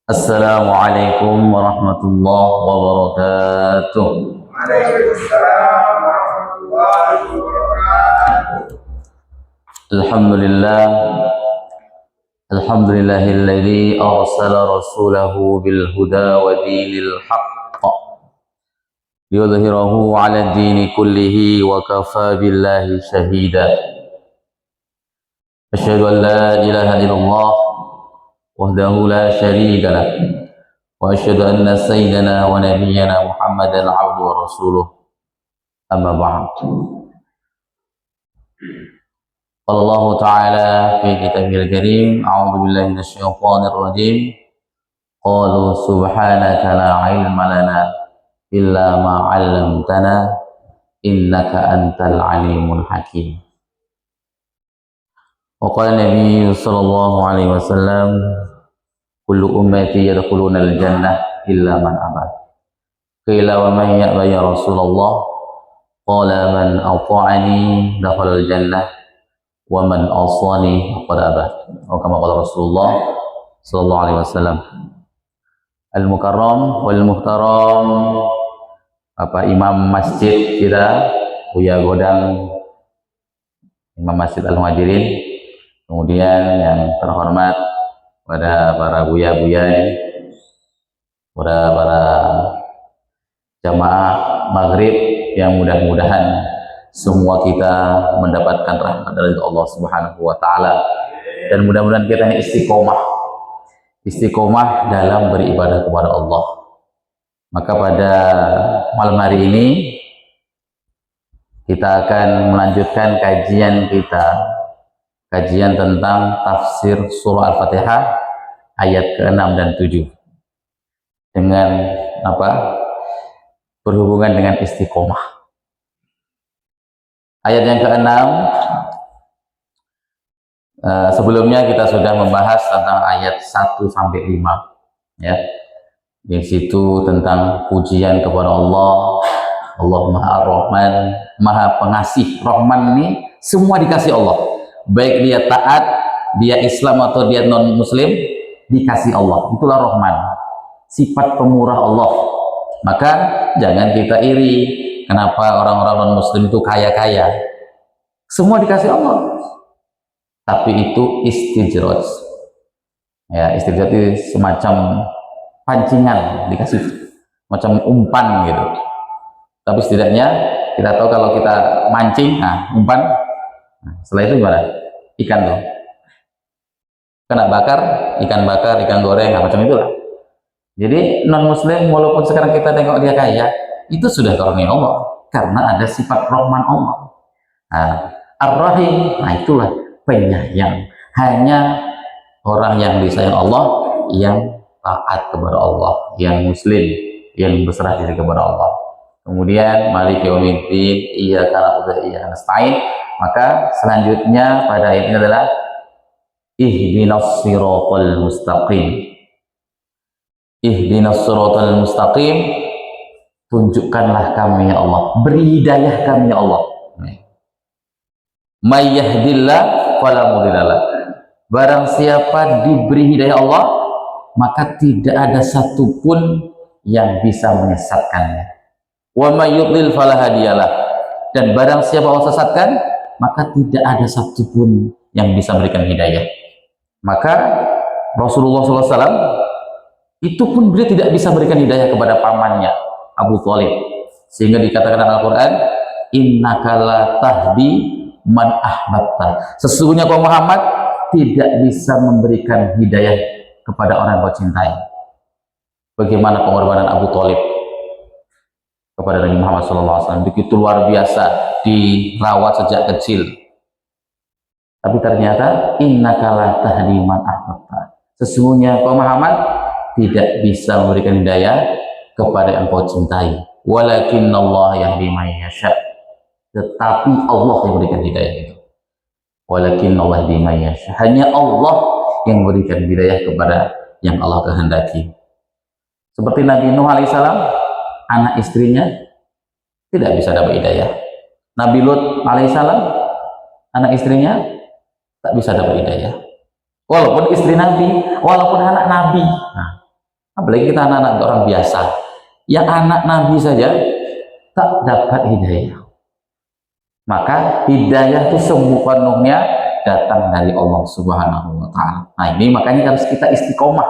Assalamualaikum warahmatullahi wabarakatuh. Waalaikumsalam warahmatullahi wabarakatuh. Alhamdulillah, alhamdulillahilladzi arsala rasulahu bil huda wa dinil haqq liyudhhirahu 'ala dini kullihi wa kafa billahi shahida. Asyhadu an la ilaha illallah wahdahu la syarika lah wa asyhadu anna sayyidana wa nabiyyana Muhammadan 'abduhu wa rasuluh. Amma ba'd. Qala Allah Ta'ala fi kitabihil karim, a'udzu billahi minasyaitonir rajim. Qalu subhanaka la ilma lana illa ma 'allamtana innaka antal alimul hakim. Wa qala Nabi sallallahu alaihi wasallam, kullu ummati yadkhuluna al-jannah illa man aba. Qila wa man ya'ba ya Rasulullah? Qala man ata'ani dakhala al-jannah wa man asani faqad aba. Atau kama qala Rasulullah sallallahu alaihi wasallam. Al-Mukarram wal Muhtaram, Bapak Imam Masjid kita, Buya Godang, Imam Masjid Al-Muhajirin, kemudian yang terhormat pada para buya-buya, para jamaah maghrib, yang mudah-mudahan semua kita mendapatkan rahmat dari Allah Subhanahu wa Ta'ala, dan mudah-mudahan kita ini istiqomah dalam beribadah kepada Allah. Maka pada malam hari ini kita akan melanjutkan kajian tentang tafsir surah Al-Fatihah ayat ke-6 dan 7 dengan berhubungan dengan istiqomah. Ayat yang ke-6, sebelumnya kita sudah membahas tentang ayat 1 sampai 5 ya. Di situ tentang pujian kepada Allah. Allah Maha Ar-Rahman, Maha Pengasih. Rahman ini semua dikasih Allah, baik dia taat, dia Islam atau dia non muslim, dikasih Allah. Itulah Rahman, sifat pemurah Allah. Maka jangan kita iri kenapa orang-orang non muslim itu kaya-kaya. Semua dikasih Allah, tapi itu istijraj ya. Istijraj itu semacam pancingan, dikasih macam umpan gitu. Tapi setidaknya kita tahu kalau kita mancing, umpan, setelah itu gimana? Ikan tuh kena bakar, ikan goreng, macam itulah. Jadi non muslim walaupun sekarang kita tengok dia kaya, itu sudah karunia Allah, karena ada sifat Rahman Allah. Ar-Rahim, itulah penyayang. Hanya orang yang disayang Allah yang taat kepada Allah, yang muslim, yang berserah diri kepada Allah. Kemudian Maliki yaumiddin, iyyaka na'budu wa iyyaka nasta'in. Maka selanjutnya pada ayat ini adalah ihdinas siratal mustaqim. Ihdinas siratal mustaqim, tunjukkanlah kami ya Allah, beri hidayah kami ya Allah. May yahdillah fala mudhillalah. Barang siapa diberi hidayah Allah, maka tidak ada satupun yang bisa menyesatkannya. Wa may yudlil fala hadiyalah. Dan barang siapa Allah sesatkan, maka tidak ada satupun yang bisa memberikan hidayah. Maka Rasulullah SAW itu pun beliau tidak bisa memberikan hidayah kepada pamannya Abu Thalib, sehingga dikatakan dalam Al-Quran, innaka la tahdi man ahbabta. Sesungguhnya kau Muhammad tidak bisa memberikan hidayah kepada orang yang kau cintai. Bagaimana pengorbanan Abu Thalib kepada Nabi Muhammad SAW, begitu luar biasa, dirawat sejak kecil. Tapi ternyata innaka la tahdi man ahbabta. Sesungguhnya kau Muhammad tidak bisa memberikan hidayah kepada yang kau cintai. Walakinnallaha yahdi man yasha. Tetapi Allah yang memberikan hidayah itu. Walakinnallaha yahdi man yasha. Hanya Allah yang memberikan hidayah kepada yang Allah kehendaki. Seperti Nabi Nuh alaihissalam, anak istrinya tidak bisa dapat hidayah. Nabi Lut alaihissalam, anak istrinya tak bisa dapat hidayah. Walaupun istri Nabi, walaupun anak Nabi. Apalagi kita anak-anak orang biasa. Yang anak Nabi saja tak dapat hidayah. Maka hidayah itu sepenuhnya datang dari Allah Subhanahu wa Ta'ala. Nah, ini makanya harus kita istiqomah.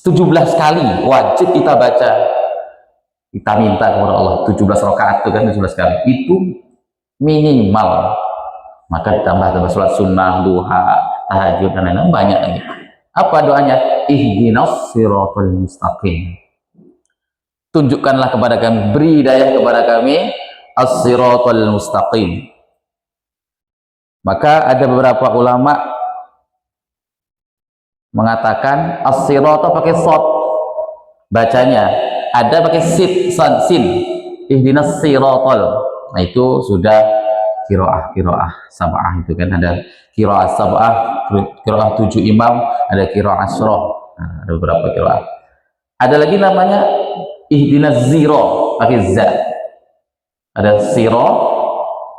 17 kali wajib kita baca. Kita minta kepada Allah 17 rakaat itu kan 17 kali. Itu minimal. Maka ditambah sholat sunnah, duha, tahajud dan lain-lain banyak lagi. Apa doanya? Ihdinas siratal mustaqim. Tunjukkanlah kepada kami, beri hidayah kepada kami as-siratal mustaqim. Maka ada beberapa ulama mengatakan as-sirata pakai shad bacanya, ada pakai sin. Ihdinas siratal. Nah, itu sudah qiraah sab'ah, itu kan ada qiraah sab'ah, qiraah 7 imam, ada qiraah asyrah. Nah, ada beberapa qiraah. Ada lagi namanya ihdinas zira pakai za. Ada sira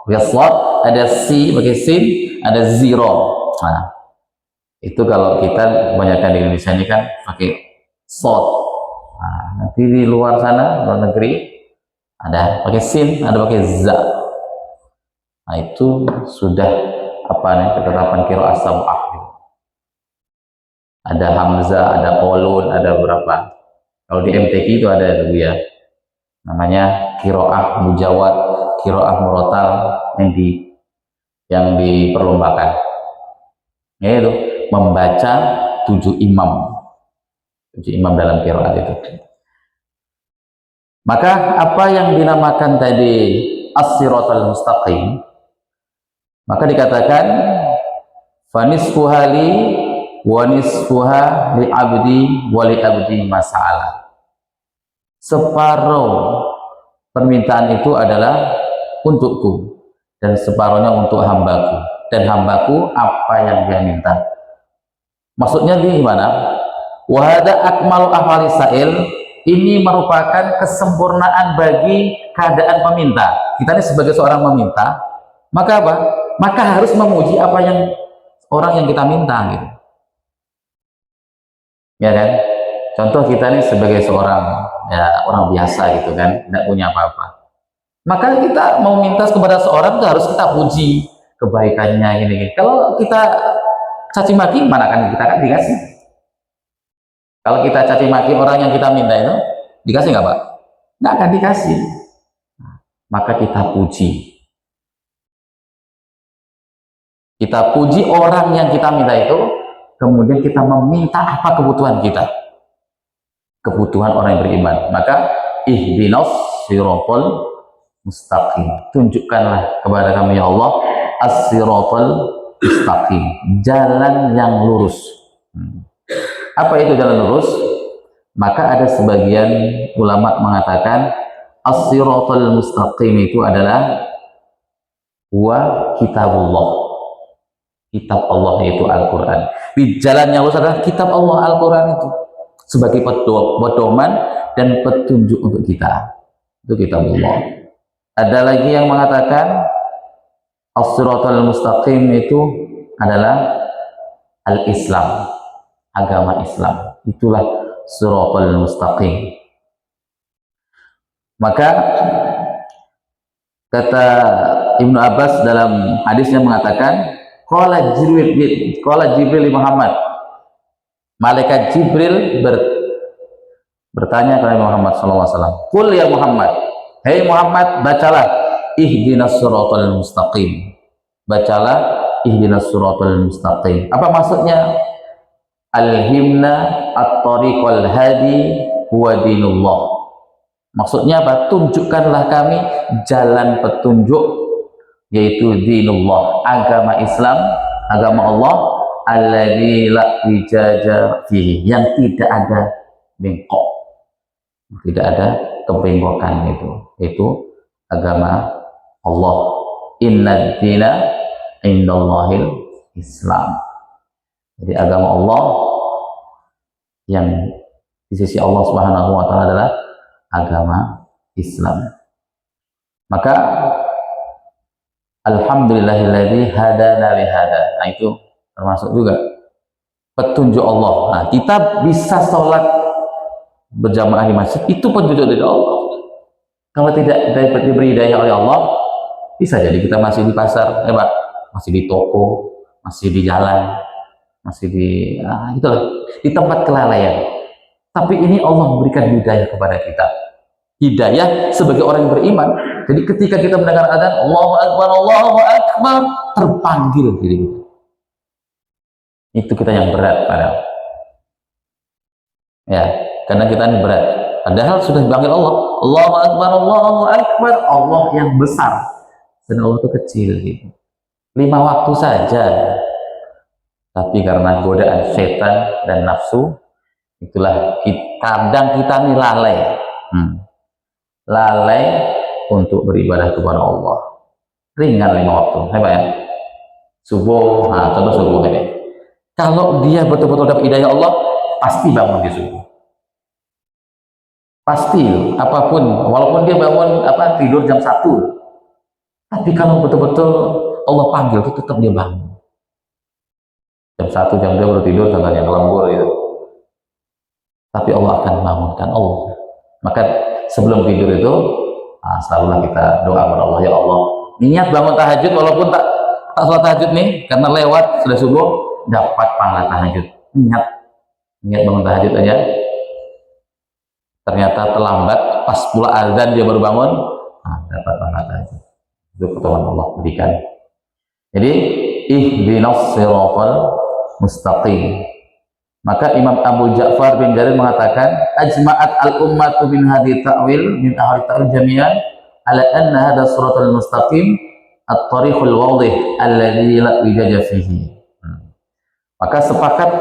pakai shad, ada si pakai sin, ada zira. Nah, itu kalau kita kebanyakan di Indonesia ini kan pakai shad. Nah, nanti di luar sana, luar negeri ada pakai sin, ada pakai za. Nah, itu sudah apa nih ketetapan qiraah sab'ah gitu. Ada hamzah, ada qolun, ada berapa. Kalau di MTQ itu ada ya, namanya qiraah mujawad, qiraah murattal yang diperlombakan. Yaitu membaca 7 imam. 7 imam dalam qiraat itu. Maka apa yang dinamakan tadi as-siratal mustaqim, maka dikatakan fanisfuha li wa nisfuha li abdi wa li abdi mas'ala. Separuh permintaan itu adalah untukku dan separuhnya untuk hambaku, dan hambaku apa yang dia minta. Maksudnya gimana? Wa hada akmalu ahwali sa'il, ini merupakan kesempurnaan bagi keadaan peminta. Kita ini sebagai seorang meminta, maka apa? Maka harus memuji apa yang orang yang kita minta gitu. Ya kan? Contoh kita ini sebagai seorang orang biasa gitu kan, tidak punya apa-apa. Maka kita mau minta kepada seorang itu harus kita puji kebaikannya gini. Kalau kita caci maki, mana kan kita kan dikasih. Kalau kita caci maki orang yang kita minta itu, dikasih nggak Pak? Nggak akan dikasih. Maka kita puji. Kita puji orang yang kita minta itu, kemudian kita meminta apa kebutuhan kita. Kebutuhan orang yang beriman. Maka ihdinas siratal mustaqim. Tunjukkanlah kepada kami ya Allah as-siratal mustaqim, jalan yang lurus. Apa itu jalan lurus? Maka ada sebagian ulama mengatakan as-siratal mustaqim itu adalah wa kitabullah. Kitab Allah yaitu Al-Quran. Di jalan yang lurus adalah kitab Allah, Al-Quran itu sebagai pedoman dan petunjuk untuk kita. Itu kitab Allah. Ada lagi yang mengatakan as-siratal mustaqim itu adalah al-Islam, agama Islam. Itulah siratal mustaqim. Maka kata Ibnu Abbas dalam hadisnya mengatakan qala Jibril Muhammad, malaikat Jibril bertanya kepada Muhammad SAW, qul ya Muhammad, hei Muhammad, bacalah ihdinas siratal mustaqim, bacalah ihdinas siratal mustaqim. Apa maksudnya? Alhimna at-tariqal hadi huwa dinullah. Maksudnya apa? Tunjukkanlah kami jalan petunjuk, yaitu dinullah, agama Islam, agama Allah, alladzi la wijaja fihi, yang tidak ada bengkok, tidak ada kebengkokan, itu agama Allah. Inna dina indallahil Islam. Jadi agama Allah yang di sisi Allah Subhanahu wa Ta'ala adalah agama Islam. Maka alhamdulillahilladzi hadana li hada. Nah, itu termasuk juga petunjuk Allah. Nah, kita bisa sholat berjamaah di masjid, itu petunjuk dari Allah. Kalau tidak diberi hidayah oleh Allah, bisa jadi kita masih di pasar, Pak, masih di toko, masih di jalan, masih di itulah, di tempat kelalaian. Tapi ini Allah memberikan hidayah kepada kita. Hidayah sebagai orang yang beriman. Jadi ketika kita mendengar adzan, Allahu Akbar, terpanggil diri kita. Itu kita yang berat padahal. Ya, karena kita ini berat. Padahal sudah dipanggil Allah, Allahu Akbar, Allah yang besar. Dan Allah itu kecil gitu. 5 waktu saja. Tapi karena godaan setan dan nafsu, itulah kadang kita ini lalai. Lalai untuk beribadah kepada Allah. Ringan 5 waktu, hebat ya. Subuh, contoh subuh ini. Kalau dia betul-betul dapat hidayah Allah, pasti bangun di subuh. Pasti, apapun, walaupun dia bangun tidur jam 1. Tapi kalau betul-betul Allah panggil, itu tetap dia bangun. Jam 1, jam 2 baru tidur, tangannya ngelembur gitu. Tapi Allah akan bangunkan Allah. Maka sebelum tidur itu, selalulah kita doa kepada Allah, ya Allah, niat bangun tahajud, walaupun tak sholat tahajud nih, karena lewat, sudah subuh, dapat pahala tahajud. Niat bangun tahajud aja, ternyata terlambat, pas pula azan dia baru bangun, dapat pahala tahajud. Itu pertolongan Allah berikan. Jadi ihdinas siratal mustaqim. Maka Imam Abu Ja'far bin Jarir mengatakan, ajma'at al-ummatu min hadhi ta'wil min ahli ta'wil jami'an ala anna hadha siratal mustaqim at-tariqul wadih alladhi la wijaja fihi. Maka sepakat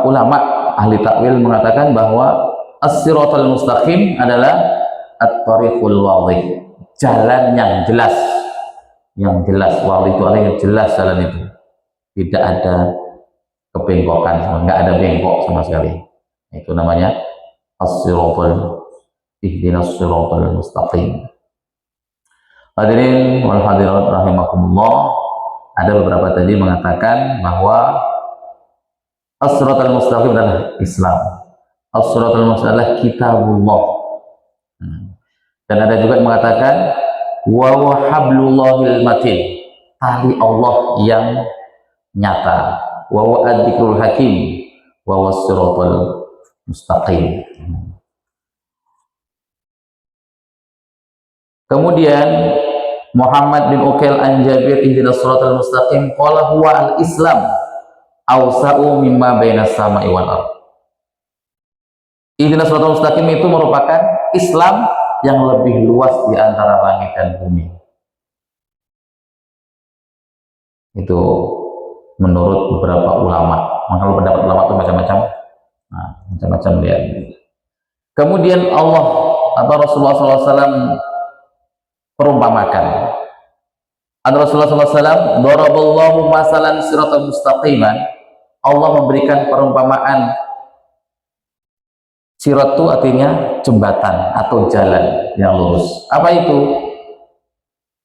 ulama ahli ta'wil mengatakan bahwa as-siratal mustaqim adalah at-tariqul wadih, jalan yang jelas. Yang jelas, wadih itu artinya jelas jalan itu. Tidak ada kebengkokan, nggak ada bengkok sama sekali. Itu namanya as-siratal, ihdinas siratal mustaqim. Hadirin wal hadirat rahimakumullah, ada beberapa tadi mengatakan bahwa as-siratal mustaqim adalah Islam, as-siratal mustaqim adalah kitabullah. Dan ada juga yang mengatakan wa hablullahil matin, tali Allah yang nyata, wa ad-dzikrul hakim, wa was-siratal mustaqim. Kemudian Muhammad bin Uqail an Jabir ihdinas siratal mustaqim qala huwa al-islam awsa'u mimma bainas sama'i wal ardh. Ihdinas siratal mustaqim itu merupakan Islam yang lebih luas di antara langit dan bumi. Itu menurut beberapa ulama. Maka pendapat ulama itu macam-macam. Macam-macam dia. Kemudian Allah atau Rasulullah SAW perumpamakan. Rasulullah SAW, daraballahu masalan siratal mustaqiman. Allah memberikan perumpamaan. Sirat itu artinya jembatan atau jalan yang lurus. Apa itu?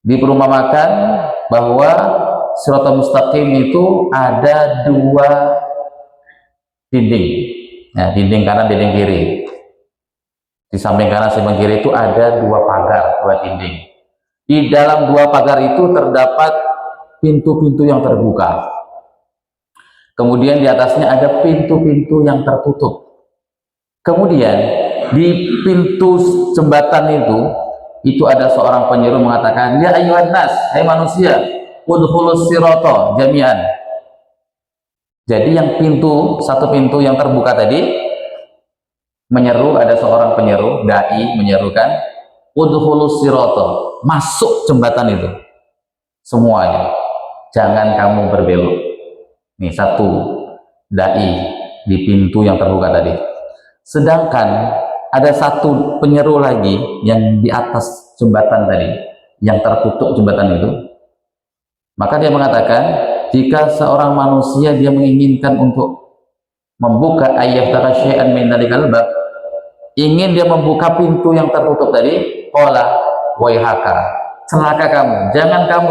Diperumpamakan bahwa siratal mustaqim itu ada 2 dinding. Nah, dinding kanan, dinding kiri. Di samping kanan, samping kiri itu ada 2 pagar, 2 dinding. Di dalam 2 pagar itu terdapat pintu-pintu yang terbuka. Kemudian di atasnya ada pintu-pintu yang tertutup. Kemudian di pintu jembatan itu ada seorang penyeru mengatakan, ya ayyuhan nas, hai manusia, udkhulus sirata jami'an. Jadi yang satu pintu yang terbuka tadi menyeru, ada seorang penyeru, dai menyerukan, udkhulus sirata, masuk jembatan itu semuanya, jangan kamu berbelok. Nih satu dai di pintu yang terbuka tadi. Sedangkan ada satu penyeru lagi yang di atas jembatan tadi, yang tertutup jembatan itu. Maka dia mengatakan, jika seorang manusia dia menginginkan untuk membuka ayyaftaka syai'an min dalikal bab, ingin dia membuka pintu yang tertutup tadi, qala waihaka, celaka kamu, jangan kamu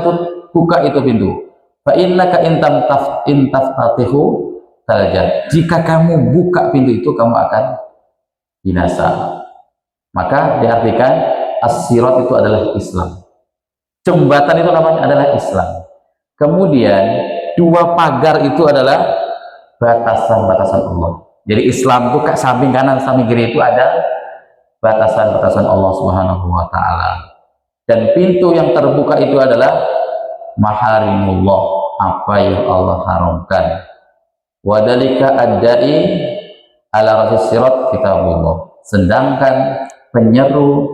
buka itu pintu. Fa innaka intaftatihu taljah. Jika kamu buka pintu itu, kamu akan binasa. Maka diartikan as-sirat itu adalah Islam. Jembatan itu namanya adalah Islam. Kemudian dua pagar itu adalah batasan-batasan Allah. Jadi Islam itu samping kanan, samping kiri itu ada batasan-batasan Allah Subhanahu wa taala. Dan pintu yang terbuka itu adalah maharimullah, apa yang Allah haramkan. Wadalika ad-da'i ala rasis sirat kitabullah. Sedangkan penyeru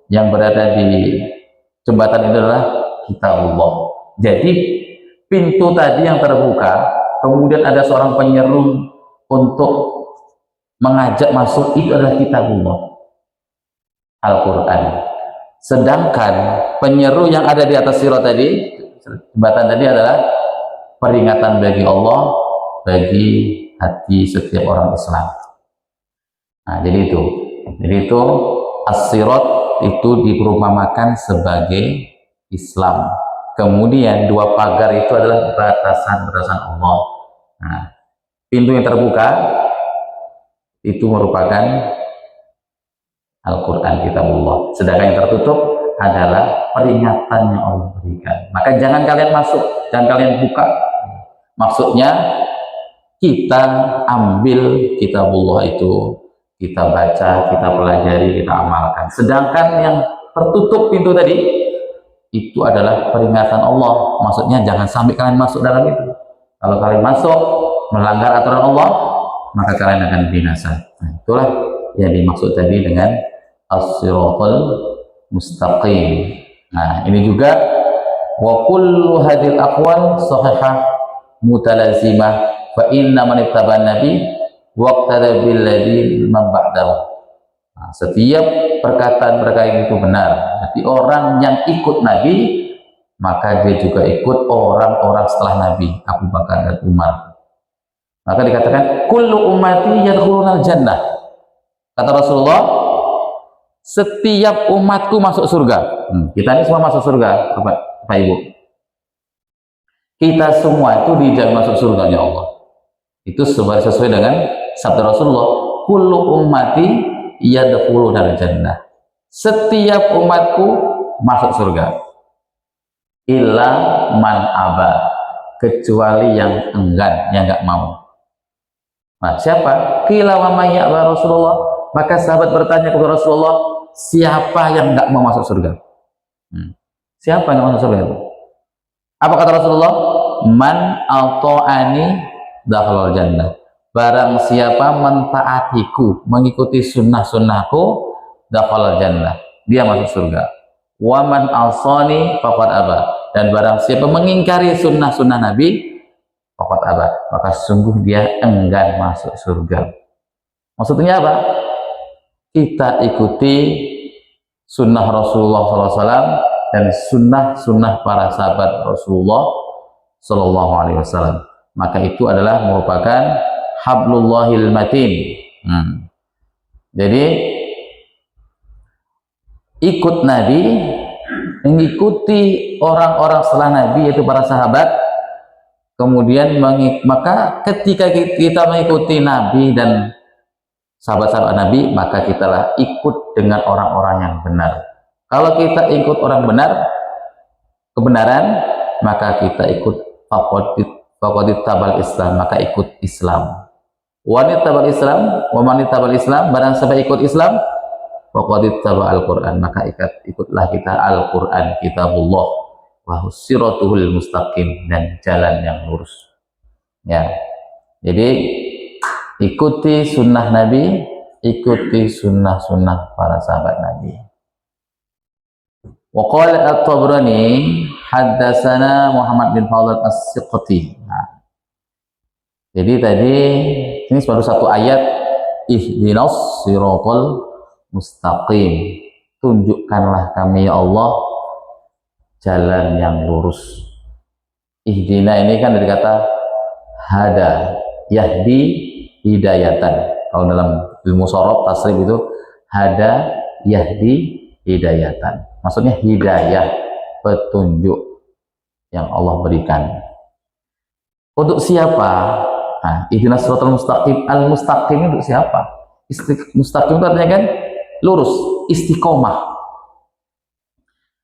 yang berada di jembatan itu adalah kitabullah. Jadi pintu tadi yang terbuka, kemudian ada seorang penyeru untuk mengajak masuk, itu adalah kitabullah, Al-Quran. Sedangkan penyeru yang ada di atas sirat tadi, jembatan tadi, adalah peringatan bagi Allah, bagi hati setiap orang Islam. Nah, jadi itu as-sirat itu diperumpamakan sebagai Islam. Kemudian dua pagar itu adalah batasan-batasan Allah. Nah, pintu yang terbuka itu merupakan Al-Quran, kitabullah. Sedangkan yang tertutup adalah peringatan yang Allah berikan. Maka jangan kalian masuk, jangan kalian buka. Maksudnya kita ambil kitabullah itu, kita baca, kita pelajari, kita amalkan. Sedangkan yang tertutup pintu tadi itu adalah peringatan Allah. Maksudnya jangan sampai kalian masuk dalam itu. Kalau kalian masuk melanggar aturan Allah, maka kalian akan binasa. Nah, itulah yang dimaksud tadi dengan as-siratal mustaqim. Nah, ini juga wa kullu hadhil aqwal sahihah mutalazimah fa inna man ittaba'a nabi waqtada bil ladzi man ba'dahu. Nah, setiap perkataan-perkataan itu benar. Jadi orang yang ikut Nabi, maka dia juga ikut orang-orang setelah Nabi, Abu Bakar dan Umar. Maka dikatakan kullu ummati yadkhulunal jannah. Kata Rasulullah, setiap umatku masuk surga. Kita ini semua masuk surga, Bapak Ibu. Kita semua itu dijamin masuk surganya Allah. Itu sesuai dengan sabda Rasulullah, kullu ummati yadkhulunal jannah. Setiap umatku masuk surga. Illa man aba, kecuali yang enggan, yang enggak mau. Nah, siapa? Qila wa may ya'ba Rasulullah. Maka sahabat bertanya kepada Rasulullah, siapa yang enggak mau masuk surga? Siapa yang masuk surga itu? Apa kata Rasulullah? Man ata'ani dakhalal jannah. Barang siapa mentaatiku, mengikuti sunnah-sunnahku, dakhalal jannah, dia masuk surga. Wa man asani faqad aba. Dan barang siapa mengingkari sunnah-sunnah Nabi, faqad aba, maka sungguh dia enggan masuk surga. Maksudnya apa? Kita ikuti sunnah Rasulullah SAW dan sunnah-sunnah para sahabat Rasulullah SAW. Maka itu adalah merupakan hablullahil matin. Jadi ikut Nabi, mengikuti orang-orang setelah Nabi, yaitu para sahabat. Kemudian maka ketika kita mengikuti Nabi dan sahabat-sahabat Nabi, maka kitalah ikut dengan orang-orang yang benar. Kalau kita ikut orang benar, kebenaran, maka kita ikut faqadit tabal Islam, maka ikut Islam. Wanita tabal Islam, wa man tabal Islam, barang siapa ikut Islam, faqadit tabal Al-Qur'an, maka ikutlah kita Al-Qur'an, kitabullah, wa siratuhul mustaqim, dan jalan yang lurus. Ya. Jadi ikuti sunnah Nabi, ikuti sunnah-sunnah para sahabat Nabi. Wa qala At-Tabrani haddatsana Muhammad bin Fadl As-Siqati. Nah, jadi tadi ini baru satu ayat, ihdinas siratal mustaqim, tunjukkanlah kami ya Allah jalan yang lurus. Ihdina ini kan dari kata hada, yahdi, hidayatan. Kalau dalam ilmu sorof tasrif itu hada, yahdi, hidayatan. Maksudnya hidayah, petunjuk yang Allah berikan. Untuk siapa? Nah, ihdinas siratal mustaqim. Al-mustaqim untuk siapa? Mustaqim itu artinya kan lurus, istiqomah.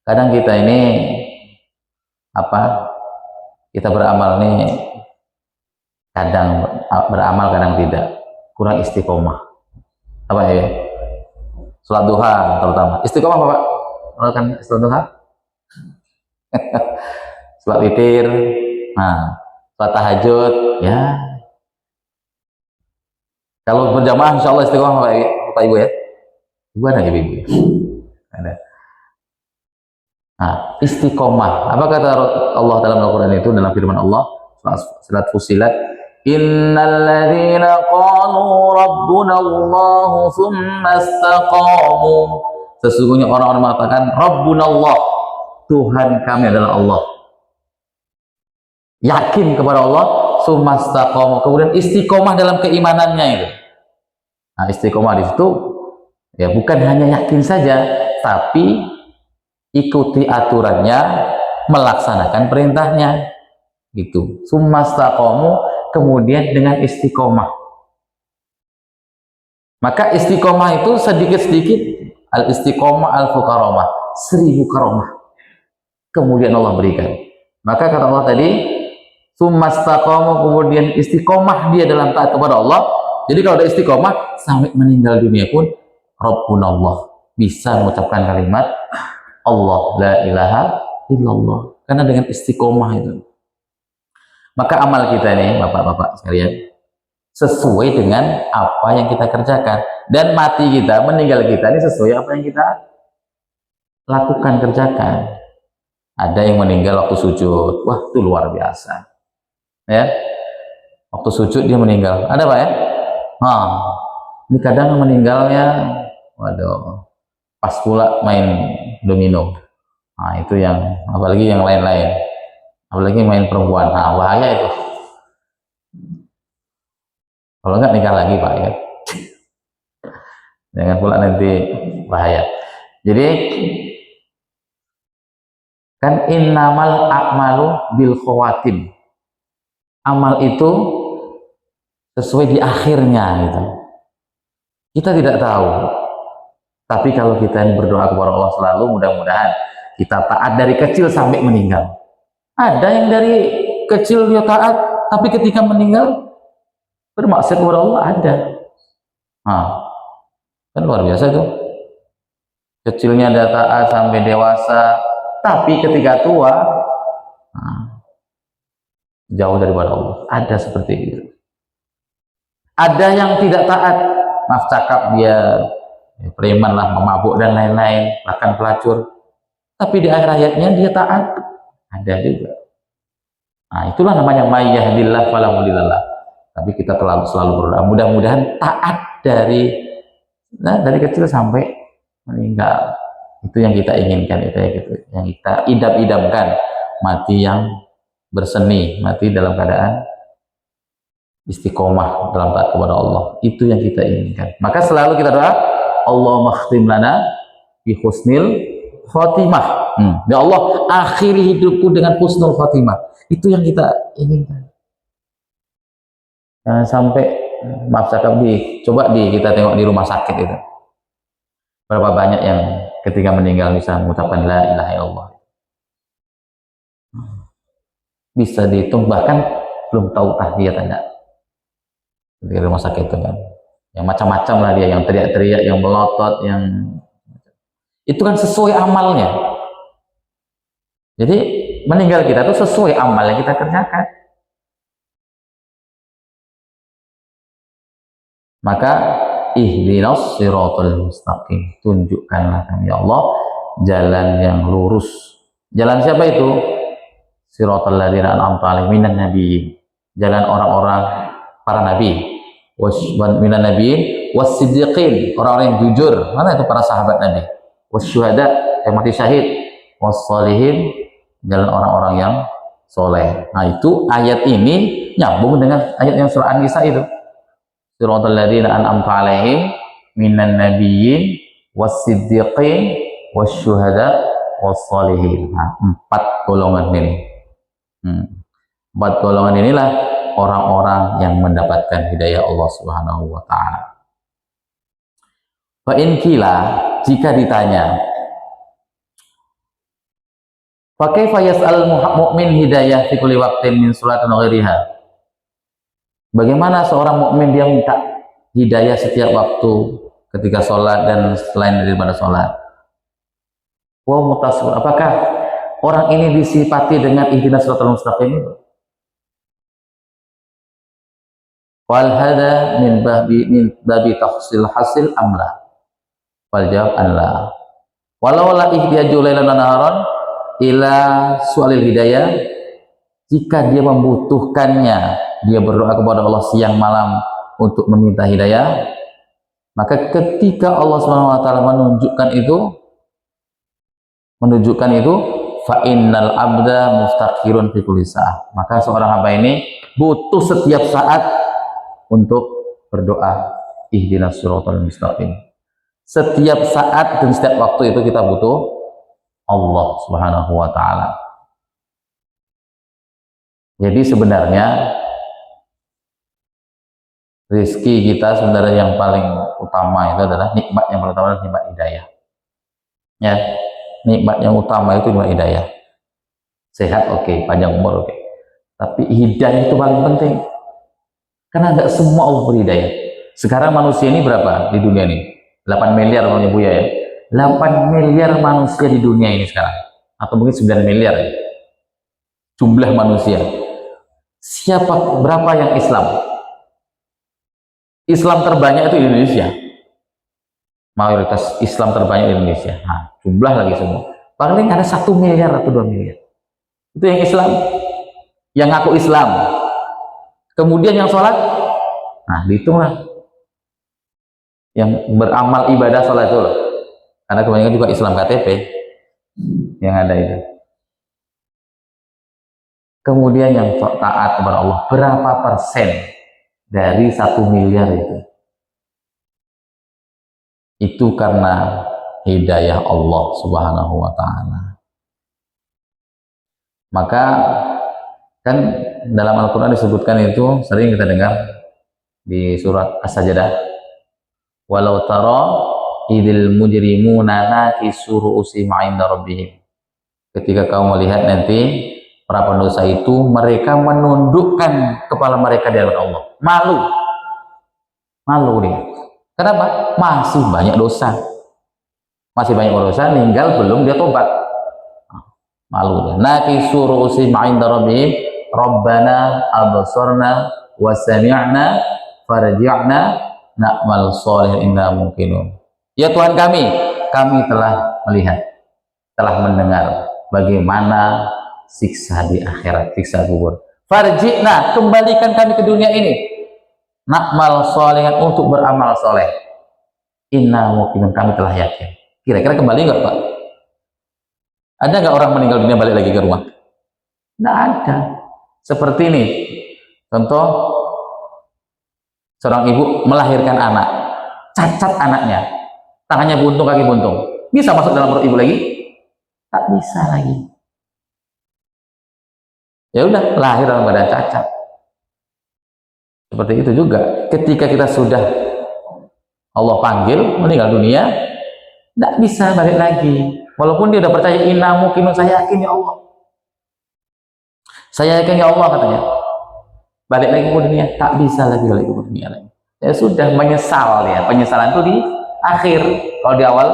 Kadang kita ini apa? Kita beramal nih kadang beramal, kadang tidak. Kurang istiqomah. Apa ya? Salat duha terutama. Istiqomah Bapak? Melakukan salat duha? Salat witir, nah, salat tahajud, ya. Kalau berjamaah insya Allah istiqomah Bapak Ibu ya. Ibu ada ya Ibu? Ada. Nah, istiqomah. Apa kata Allah dalam Al-Quran itu, dalam firman Allah surat Fussilat, innal ladzina qalu rabbuna Allah tsumma istaqamu. Sesungguhnya orang-orang mengatakan Rabbuna Allah, Tuhan kami adalah Allah. Yakin kepada Allah, tsumma istaqamu, kemudian istiqomah dalam keimanannya itu. Nah, istiqomah di situ ya bukan hanya yakin saja, tapi ikuti aturannya, melaksanakan perintahnya, gitu. Tsumma istaqamu, kemudian dengan istiqomah. Maka istiqomah itu sedikit-sedikit, al-istiqomah al-fuqaramah, 1000 karomah kemudian Allah berikan. Maka kata Allah tadi, tsumma istaqamu, kemudian istiqomah dia dalam taat kepada Allah. Jadi kalau ada istiqomah sampai meninggal dunia pun Rabbuna Allah, bisa mengucapkan kalimat Allah la ilaha illallah, karena dengan istiqomah itu. Maka amal kita nih Bapak-bapak sekalian sesuai dengan apa yang kita kerjakan, dan mati kita, meninggal kita ini sesuai apa yang kita lakukan, kerjakan. Ada yang meninggal waktu sujud, wah itu luar biasa ya, waktu sujud dia meninggal, ada Pak ya. Ini kadang meninggalnya waduh pas pula main domino. Nah itu yang, apalagi yang lain-lain, apalagi main perempuan, nah bahaya itu. Kalau enggak nikah lagi Pak ya, jangan pula nanti bahaya. Jadi kan innamal a'malu bil khawatim, amal itu sesuai di akhirnya gitu. Kita tidak tahu, tapi kalau kita ini berdoa kepada Allah selalu, mudah-mudahan kita taat dari kecil sampai meninggal. Ada yang dari kecil dia taat, tapi ketika meninggal bermaksiat kepada Allah, ada. Kan luar biasa tuh. Kecilnya dia taat sampai dewasa, tapi ketika tua jauh daripada Allah. Ada seperti itu. Ada yang tidak taat, maaf cakap, dia preman lah, memabuk dan lain-lain, bahkan pelacur, tapi di akhir hayatnya dia taat. Ada juga. Nah itulah namanya may yahdillah fala mudhillalah. Tapi kita selalu berdoa, mudah-mudahan taat dari kecil sampai meninggal. Itu yang kita inginkan, itu yang kita idam-idamkan, mati yang berseni, mati dalam keadaan istiqomah dalam taat kepada Allah. Itu yang kita inginkan. Maka selalu kita doa, Allahumma khtim lana bi husnil khotimah. Ya Allah, akhiri hidupku dengan husnul khotimah. Itu yang kita inginkan. Jangan sampai, maaf cakap, coba kita tengok di rumah sakit itu, berapa banyak yang ketika meninggal bisa mengucapkan la ilaha illallah. Bisa dihitung, bahkan belum tahu tahiyat ada di rumah sakit itu kan, yang macam-macam lah dia, yang teriak-teriak, yang melotot, yang itu kan sesuai amalnya. Jadi meninggal kita itu sesuai amal yang kita kerjakan. Maka ihdinas siratal mustaqim, tunjukkanlah kami ya Allah jalan yang lurus. Jalan siapa itu? Siratal ladzina an'amta 'alaihim minan nabiyyin, jalan orang-orang para nabi, minan nabiyyin was-siddiqin, orang-orang yang jujur. Mana itu para sahabat Nabi? Was-syuhada, yang mati syahid, was-sholihin, jalan orang-orang yang soleh. Nah itu ayat ini nyambung dengan ayat yang surah An-Nisa itu, siratal ladzina an'amta 'alaihim minan nabiyyin was-siddiqin was-syuhada was-sholihin. Nah, 4 golongan ini. 4 golongan inilah orang-orang yang mendapatkan hidayah Allah Subhanahu wa taala. Fa in qila, jika ditanya, fa kaifa yas'al mu'min hidayah fi kulli waqtin min salatin wa ghairiha? Bagaimana seorang mukmin dia minta hidayah setiap waktu ketika sholat dan selain daripada sholat? Wa mutasawwir, apakah orang ini disifati dengan ihdinas shiratal mustaqim? Wal hada min babi tahsil hasil amla. Wal jawab anla. Walau la ihtiyaju lailan wa naharan ila su'alil hidayah, jika dia membutuhkannya, dia berdoa kepada Allah siang malam untuk meminta hidayah, maka ketika Allah Subhanahu wa taala menunjukkan itu fa innal abda mustaqirun fi kulli sa'ah, maka seorang hamba ini butuh setiap saat untuk berdoa ihdinas shiratal mustaqim. Setiap saat dan setiap waktu itu kita butuh Allah Subhanahu wa taala. Jadi sebenarnya rezeki kita sebenarnya yang paling utama itu adalah nikmat yang paling utama adalah nikmat hidayah. Ya, nikmat yang utama itu nikmat hidayah. Sehat oke, panjang umur oke. Tapi hidayah itu paling penting. Karena nggak semua Allah beri hidayah. Sekarang manusia ini berapa di dunia ini? 8 miliar namanya Buya ya. 8 miliar manusia di dunia ini sekarang. Atau mungkin 9 miliar ya. Jumlah manusia. Berapa yang Islam? Islam terbanyak itu Indonesia. Mayoritas Islam terbanyak di Indonesia. Nah, jumlah lagi semua. Paling ada 1 miliar atau 2 miliar. Itu yang Islam. Yang ngaku Islam. Kemudian yang sholat, nah dihitunglah. Yang beramal ibadah sholat itu loh. Karena kebanyakan juga Islam KTP yang ada itu. Kemudian yang taat kepada Allah, berapa persen dari 1 miliar itu? Itu karena hidayah Allah Subhanahu wa taala. Maka kan dalam Al-Quran disebutkan itu, sering kita dengar di surat As-Sajdah, walau tara idil mujrimuna nakisu ru'usihim 'inda rabbihim, ketika kamu melihat nanti para pendosa itu mereka menundukkan kepala mereka di hadapan Allah, malu dia. Kenapa? Masih banyak dosa, tinggal belum dia tobat. Malu dia. Nakisu ru'usihim 'inda rabbihim Rabbana absarna wa sami'na farji'na na'mal sholih inna mungkinun. Ya Tuhan kami telah melihat, telah mendengar bagaimana siksa di akhirat, siksa kubur. Farji'na, kembalikan kami ke dunia ini. Na'mal sholihan, untuk beramal soleh. Inna mungkinun, kami telah yakin. Kira-kira kembali nggak Pak? Ada nggak orang meninggal dunia balik lagi ke rumah? Nggak ada. Seperti ini, contoh seorang ibu melahirkan anak, cacat anaknya, tangannya buntung, kaki buntung, bisa masuk dalam perut ibu lagi? Tak bisa lagi. Ya udah, lahir dalam keadaan cacat. Seperti itu juga, ketika kita sudah Allah panggil meninggal dunia, tidak bisa balik lagi. Walaupun dia sudah percaya, inna mungkin, saya yakin ya Allah. Saya yakin ya Allah, katanya. Balik lagi ke dunia, tak bisa lagi balik ke dunia lagi. Ya sudah, menyesal ya. Penyesalan itu di akhir. Kalau di awal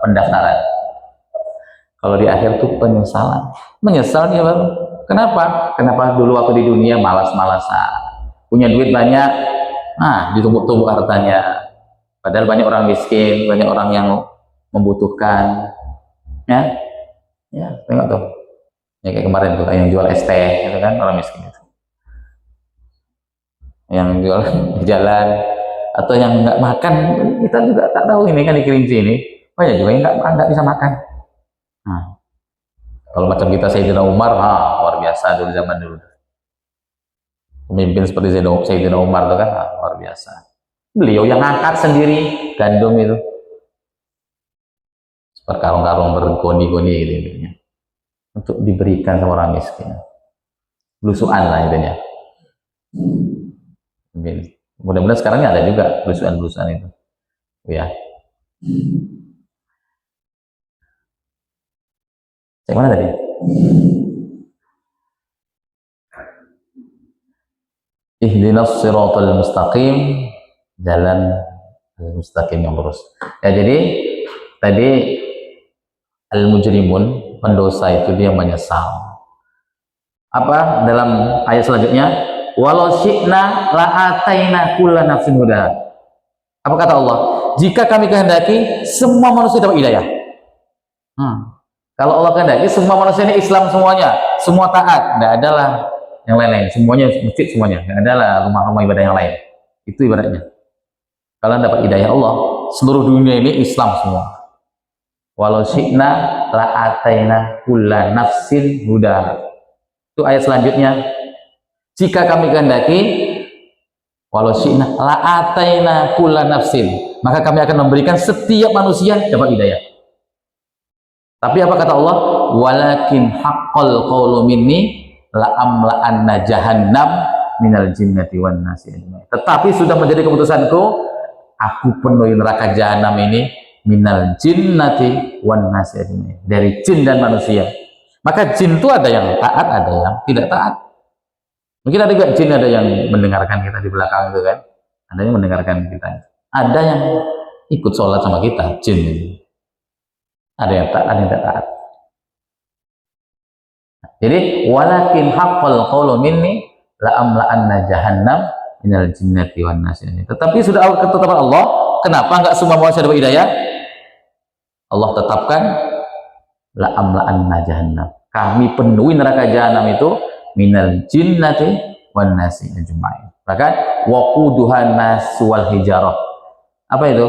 pendaftaran. Kalau di akhir itu penyesalan. Menyesal dia baru. Kenapa? Kenapa dulu waktu di dunia malas-malasan. Punya duit banyak, nah ditumpuk-tumpuk hartanya. Padahal banyak orang miskin, banyak orang yang membutuhkan. Ya, tengok tuh. Ya kayak kemarin tuh yang jual es teh itu kan orang miskin itu, yang jual di jalan atau yang nggak makan, kita juga tak tahu ini kan di Kerinci ini banyak juga yang nggak bisa makan. Nah, kalau macam kita Sayyidina Umar, luar biasa dulu, zaman dulu pemimpin seperti Sayyidina Umar itu kan luar biasa. Beliau yang ngangkat sendiri gandum itu berkarung-karung, bergoni-goni gitu ya, untuk diberikan sama orang miskin. Belusuan lah intinya. Mudah-mudahan sekarang ada juga belusuan-belusuan itu. Ya. Yang mana tadi? Ihdinas siratal mustaqim, jalan mustaqim yang lurus. Ya, jadi tadi al-mujrimun, pendosa itu dia menyesal. Apa dalam ayat selanjutnya? Walau syi'na la'ataina kulla nafsin hudaha. Apa kata Allah? Jika kami kehendaki, semua manusia dapat hidayah. Kalau Allah kehendaki, semua manusia ini Islam semuanya, semua taat, tidak adalah yang lain-lain, semuanya masjid semuanya, tidak adalah rumah-rumah ibadah yang lain. Itu ibaratnya. Kalian dapat hidayah Allah, seluruh dunia ini Islam semua. Walau syi'na la'ataina kulla nafsin hudaha. Itu ayat selanjutnya. Jika kami kehendaki, walau syi'na la'ataina kulla nafsin, maka kami akan memberikan setiap manusia dapat hidayah. Tapi apa kata Allah? Walakin haqqal qawlu minni la'amla'anna jahannam minal jinnati wan nasi ajma'in. Tetapi sudah menjadi keputusanku, aku penuhi neraka jahanam ini minal jinnati wan nasi ajma'in, dari jin dan manusia. Maka jin itu ada yang taat, ada yang tidak taat. Mungkin ada juga jin, ada yang mendengarkan kita di belakang itu kan, ada yang mendengarkan kita, ada yang ikut sholat sama kita, jin itu. Ada yang taat, ada yang tidak taat. Jadi walakin haqqal qawlu minni la'amla'anna jahannam minal jinnati wan nasi. Tetapi sudah ketetapan Allah, kenapa enggak semua manusia dapat hidayah? Allah tetapkan la'amla'anna jahannam, kami penuhi neraka jahanam itu minal jinnati wan nasi ajma'in. Bahkan waquduhan nas wal hijarah. Apa itu?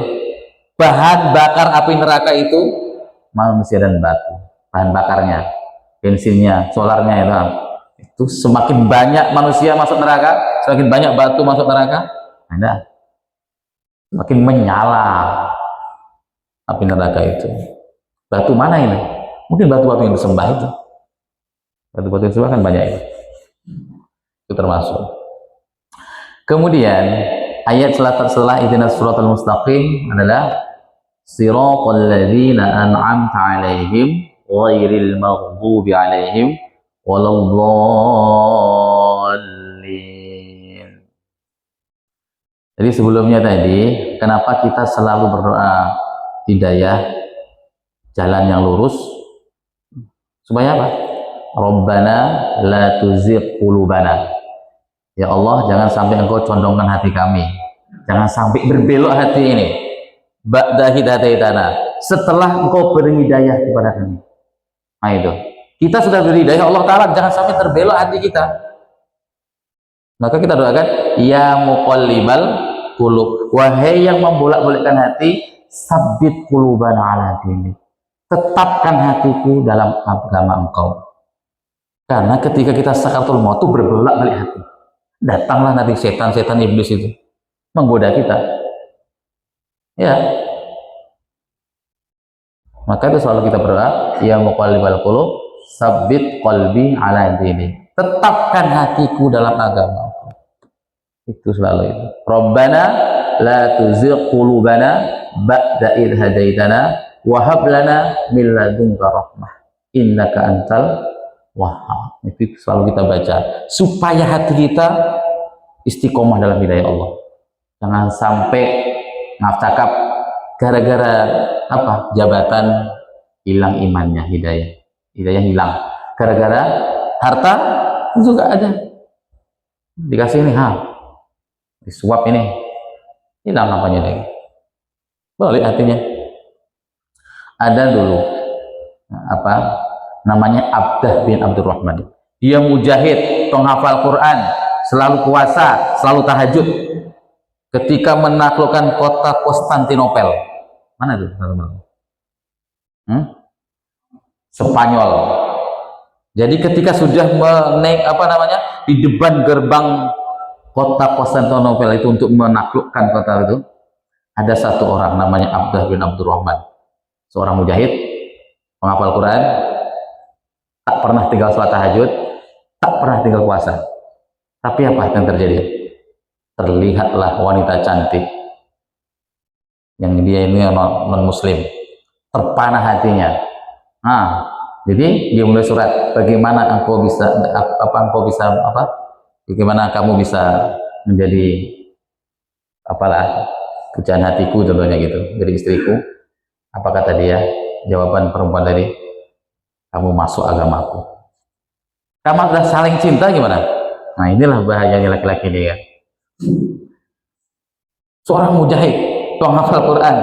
Bahan bakar api neraka itu manusia dan batu. Bahan bakarnya, bensinnya, solarnya itu semakin banyak manusia masuk neraka, semakin banyak batu masuk neraka, semakin menyala api neraka itu. Batu mana ini? Mungkin batu-batu yang disembah itu. Batu-batu yang disembah kan banyak itu. Itu termasuk. Kemudian ayat setelah ihdinas siratal mustaqim adalah siratal ladzina an'amta 'alaihim ghairil maghdubi 'alaihim waladdallin. Jadi sebelumnya tadi, kenapa kita selalu berdoa hidayah jalan yang lurus? Supaya apa? Rabbana la tuzigh qulubana. Ya Allah, jangan sampai Engkau condongkan hati kami. Jangan sampai berbelok hati ini. Ba'da hidayaitana, setelah Engkau beri hidayah kepada kami. Nah itu. Kita sudah beri hidayah Allah Ta'ala, jangan sampai terbelok hati kita. Maka kita doakan, ya muqallibal qulub, wahai yang membolak-balikkan hati, sabbit qulubana ala dinik. Tetapkan hatiku dalam agama Engkau. Karena ketika kita sakaratul maut itu berbolak-balik hati. Datanglah nanti setan-setan iblis itu menggoda kita. Ya. Maka itu selalu kita berdoa, ya muqallibal qulub, sabbit qalbi ala dinik. Tetapkan hatiku dalam agama. Itu selalu itu. Rabbana la tuzigh qulubana ba'da idh hadaitana wa hab lana min ladunka rahmah innaka antal wahhab. Itu selalu kita baca supaya hati kita istiqomah dalam hidayah Allah. Jangan sampai maaf cakap gara-gara apa? Jabatan hilang imannya, hidayah hilang. Gara-gara harta juga ada. Dikasih ini, disuap ini, hilang apanya lagi. Balik hatinya. Ada dulu apa namanya Abdah bin Abdurrahman. Dia mujahid, penghafal Quran, selalu puasa, selalu tahajud. Ketika menaklukkan kota Konstantinopel, mana itu? Spanyol. Jadi ketika sudah di depan gerbang kota Konstantinopel itu untuk menaklukkan kota itu, ada satu orang namanya Abdah bin Abdurrahman, seorang mujahid, penghafal Quran, tak pernah tinggal sholat tahajud, tak pernah tinggal puasa, Tapi apa yang terjadi? Terlihatlah wanita cantik yang dia ini non muslim, terpana hatinya. Nah, jadi dia mulai surat, bagaimana engkau bisa bagaimana kamu bisa menjadi apalah pujaan hatiku, contohnya gitu, jadi istriku. Apa kata dia? Jawaban perempuan tadi, kamu masuk agamaku. Kamu sudah saling cinta gimana? Nah, inilah bahayanya laki-laki ini ya. Seorang mujahid, penghafal Quran,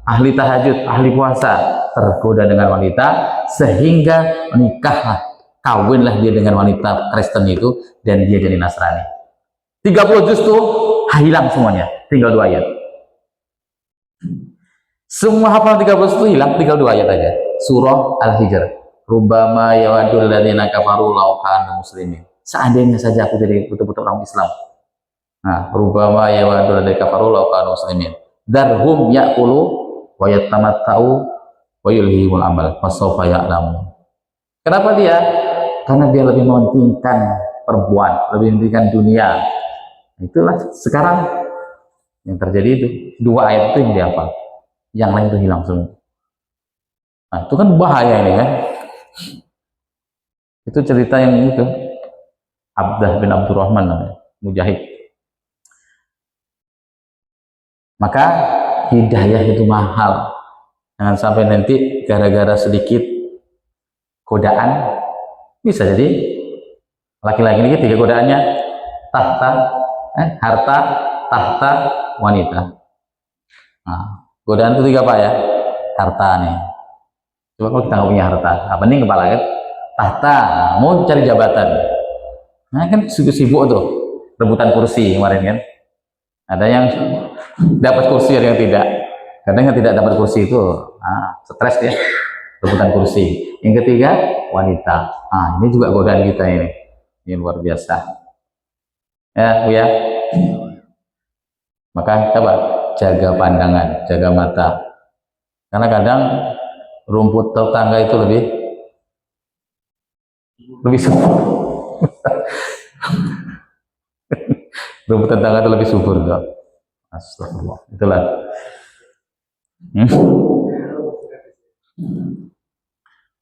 ahli tahajud, ahli puasa, tergoda dengan wanita sehingga menikahlah, kawinlah dia dengan wanita Kristen itu, dan dia jadi Nasrani. 30 juz tuh hilang semuanya, tinggal 2 ayat. Semua hafal 30 juz itu hilang, tinggal 2 ayat aja. Surah Al-Hijr. Rubbama yawadul ladzina kafaru law kanu muslimin. Seandainya saja aku jadi betul-betul orang Islam. Nah, rubbama yawadul ladzina kafaru law kanu muslimin. Darhum ya'kulu wa yatamatta'u wa yulhihimul amal fasawfa ya'lamun. Kenapa dia? Karena dia lebih mementingkan perempuan, lebih mementingkan dunia. Itulah sekarang yang terjadi itu. 2 ayat itu yang dihafal, yang lain itu hilang semua. Nah, itu kan bahaya ini kan. Itu cerita yang itu Abdah bin Abdurrahman namanya, mujahid. Maka hidayah itu mahal. Jangan sampai nanti gara-gara sedikit godaan, bisa jadi laki-laki ini 3 godaannya, harta, tahta, wanita. Nah, godaan itu 3 apa ya? Harta nih. Coba kalau kita nggak punya harta, apa nih kepala kan? Tahta, mau cari jabatan. Nah kan sibuk tuh, rebutan kursi kemarin kan. Ada yang dapat kursi, ada yang tidak. Kadang yang tidak dapat kursi itu, stres ya, rebutan kursi. Yang ketiga, wanita. Ini juga godaan kita ini luar biasa. Ya, Bu ya. Maka coba jaga pandangan, jaga mata. Karena kadang rumput tetangga itu lebih subur. Rumput tetangga itu lebih subur, tuh. Astagfirullah. Itulah.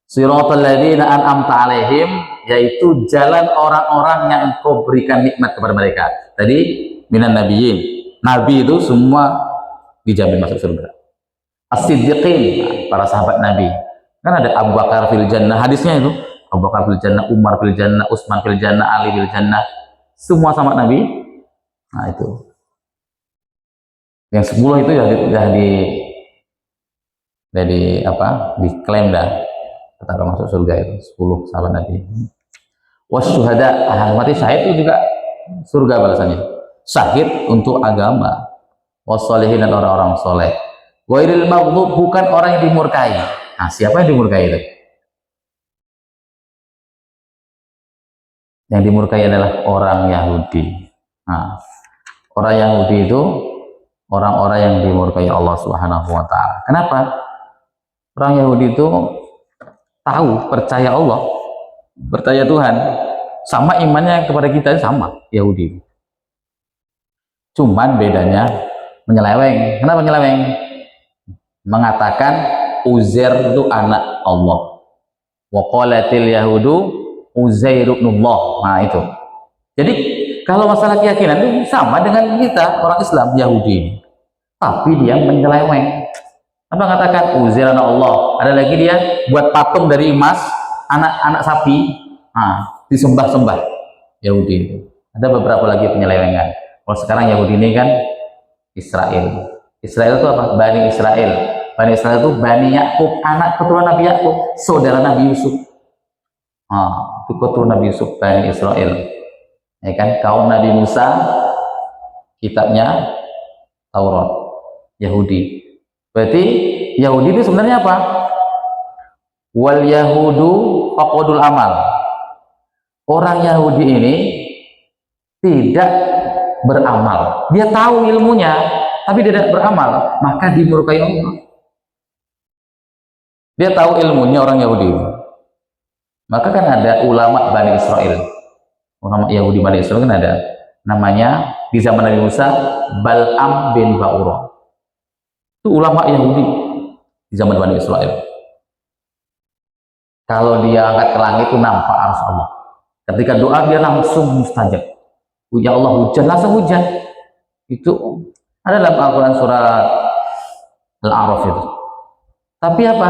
Siratal ladzina an'amta 'alaihim, yaitu jalan orang-orang yang engkau berikan nikmat kepada mereka. Tadi minan nabiyyin, nabi itu semua dijamin masuk surga. As-siddiqin, para sahabat Nabi. Kan ada Abu Bakar fil jannah, hadisnya itu. Abu Bakar fil jannah, Umar fil jannah, Utsman fil jannah, Ali fil jannah. Semua sahabat Nabi. Nah, itu. Yang 10 itu sudah diklaim dah kata masuk surga itu 10 sahabat Nabi. Wasyuhada, mati syahid itu juga surga balasannya. Syahid untuk agama. Wassolihin, dan orang-orang soleh. Wairil maghdub, bukan orang yang dimurkai. Nah, siapa yang dimurkai itu? Yang dimurkai adalah orang Yahudi. Nah, orang Yahudi itu orang-orang yang dimurkai Allah Subhanahu wa Ta'ala. Kenapa? Orang Yahudi itu tahu, percaya Allah, percaya Tuhan, sama imannya kepada kita, sama Yahudi. Cuman bedanya menyeleweng. Kenapa menyeleweng? Mengatakan Uzair itu anak Allah. Wa qalatil yahudu Uzair ibnullah. Nah, itu. Jadi kalau masalah keyakinan itu sama dengan kita orang Islam Yahudi. Tapi dia menyeleweng. Apa mengatakan Uzair anak Allah? Ada lagi dia buat patung dari emas, anak sapi, disembah-sembah Yahudi itu. Ada beberapa lagi penyelewengan. Kalau sekarang Yahudi ini kan Israel. Israel itu apa? Bani Israel. Bani Israel itu Bani Yakub, anak keturunan Nabi Yakub, saudara Nabi Yusuf. Itu keturunan Nabi Yusuf, Bani Israel. Ya kan? Kaum Nabi Musa, kitabnya Taurat. Yahudi. Berarti Yahudi itu sebenarnya apa? Wal Yahudu faqadul amal. Orang Yahudi ini tidak beramal. Dia tahu ilmunya, tapi dia tidak beramal, maka dimurkai Allah. Dia tahu ilmunya orang Yahudi. Maka kan ada ulama Bani Israel. ulama Yahudi Bani Israel kan ada namanya di zaman Nabi Musa Bal'am bin Ba'urah. Itu ulama Yahudi di zaman Bani Israel. Kalau dia angkat ke langit itu nampak arsy Allah. Ketika doa dia langsung mustajab. Ya Allah hujan, langsung hujan. Itu ada dalam Al-Quran surat Al-A'raf itu. Tapi apa?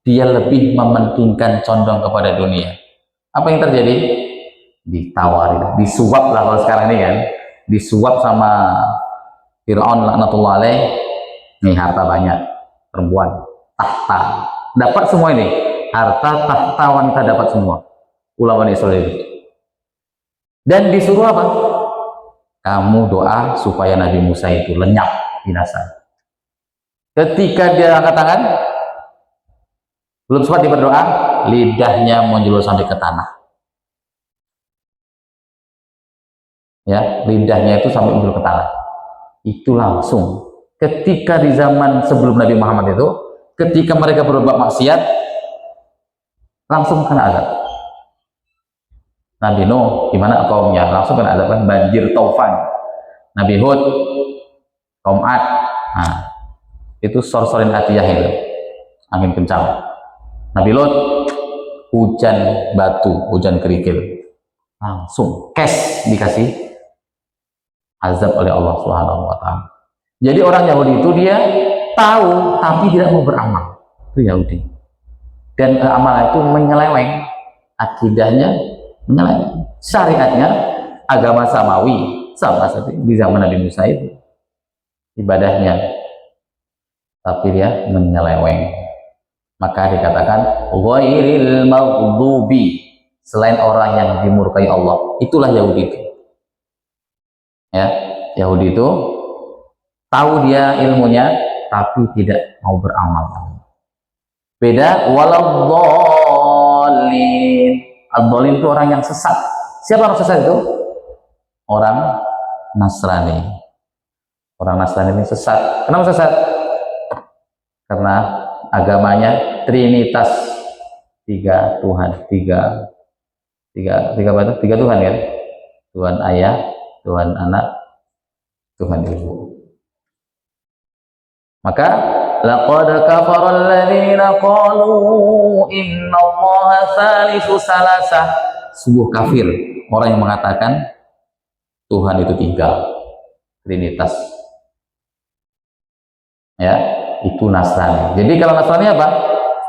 Dia lebih mementingkan condong kepada dunia. Apa yang terjadi? Ditawari, disuap lah kalau sekarang ini kan. Disuap sama Fir'aun laknatullah alaih. Nih harta banyak, perempuan, tahta. Dapat semua ini. Harta, tahta, wanita dapat semua. Ulama Israel itu. Dan disuruh apa? Kamu doa supaya Nabi Musa itu lenyap, binasa. Ketika dia angkat tangan, belum sempat dia berdoa, lidahnya menjulur sampai ke tanah. Ya, lidahnya itu sampai menjulur ke tanah. Itu langsung. Ketika di zaman sebelum Nabi Muhammad itu, ketika mereka berbuat maksiat, langsung kena azab. Nabi Nuh, gimana kaumnya? Langsung kena azab kan, banjir taufan. Nabi Hud, kaum Ad, nah, itu sor-sorin atiyah itu, angin kencang. Nabi Lot, hujan batu, hujan kerikil, langsung kes dikasih azab oleh Allah Subhanahu wa Ta'ala. Jadi orang Yahudi itu dia tahu tapi tidak mau beramal. Itu Yahudi. Dan amal itu menyeleweng, akidahnya menyeleweng, syariatnya agama samawi sama seperti di zaman Nabi Musa itu ibadahnya, tapi dia menyeleweng. Maka dikatakan ghairil maghdubi, selain orang yang dimurkai Allah. Itulah Yahudi itu. Ya, Yahudi itu tahu dia ilmunya tapi tidak mau beramal. Beda waladhdallin. Ad-dhalin itu orang yang sesat. Siapa orang sesat itu? Orang Nasrani. Orang Nasrani ini sesat. Kenapa sesat? Karena agamanya Trinitas, tiga Tuhan, tiga Tuhan kan? Tuhan Ayah, Tuhan Anak, Tuhan Ibu. Maka laqad kafara alladziina qalu innallaha tsalitsu salasah. Sungguh kafir orang yang mengatakan Tuhan itu tiga, Trinitas. Ya, itu Nasrani. Jadi kalau Nasrani apa?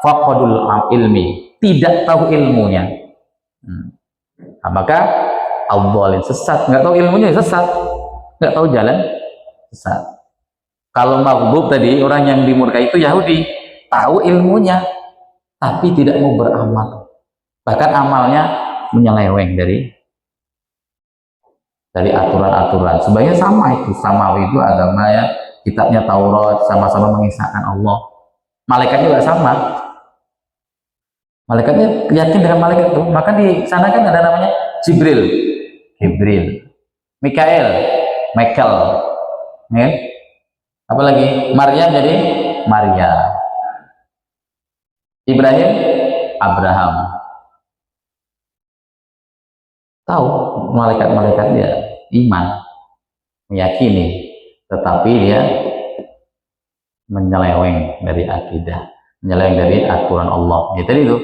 Faqadul ilmi, tidak tahu ilmunya. Nah, maka al-dhalin, sesat, nggak tahu ilmunya, sesat, nggak tahu jalan, sesat. Kalau maghdub tadi, orang yang dimurkai itu Yahudi, tahu ilmunya tapi tidak mau beramal, bahkan amalnya menyeleweng dari aturan-aturan. Sebenarnya sama itu, samawi itu agamanya, kitabnya Taurat, sama-sama mengisahkan Allah. Malaikatnya juga sama. Malaikatnya yakin dengan malaikat itu. Maka di sana kan ada namanya Jibril, Mikael, ya. Apalagi Maryam jadi Maria, Ibrahim, Abraham. Tahu malaikat-malaikat dia iman, meyakini, tetapi dia menyeleweng dari akidah, menyeleweng dari aturan Allah. Ya, tadi itu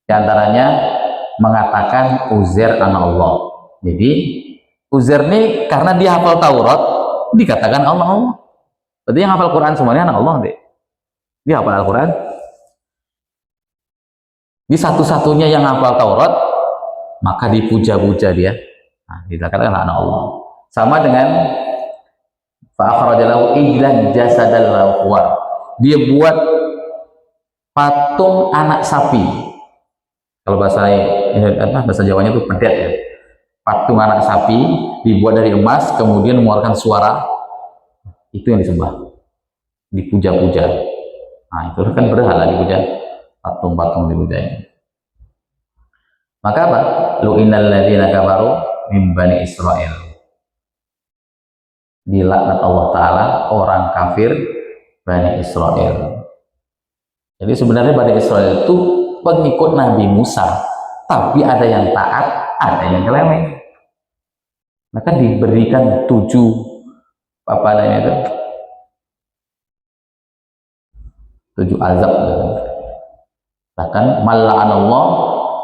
di antaranya mengatakan Uzair anak Allah. Jadi Uzair ini karena dia hafal Taurat dikatakan Allah. Berarti yang hafal Quran semuanya anak Allah deh. Dia hafal Al-Quran. Di satu-satunya yang hafal Taurat, maka dipuja-puja dia. Nah, dikatakan anak Allah. Sama dengan fa'akhrajalahu ijlan jasadal lawar. Dia buat patung anak sapi. Kalau bahasa Jawanya itu pedet ya. Patung anak sapi dibuat dari emas, kemudian mengeluarkan suara. Itu yang disembah, dipuja-puja. Nah, itu kan berhala dipuja, patung-patung dipuja ini. Maka apa? Lu'inal ladzina kafaru min bani Israil. Dilaknat Allah Ta'ala orang kafir Bani Israel. Jadi sebenarnya Bani Israel itu pengikut Nabi Musa, tapi ada yang taat, ada yang nyeleweng. Maka diberikan 7 apa namanya itu, 7 azab. Bahkan mal'anallah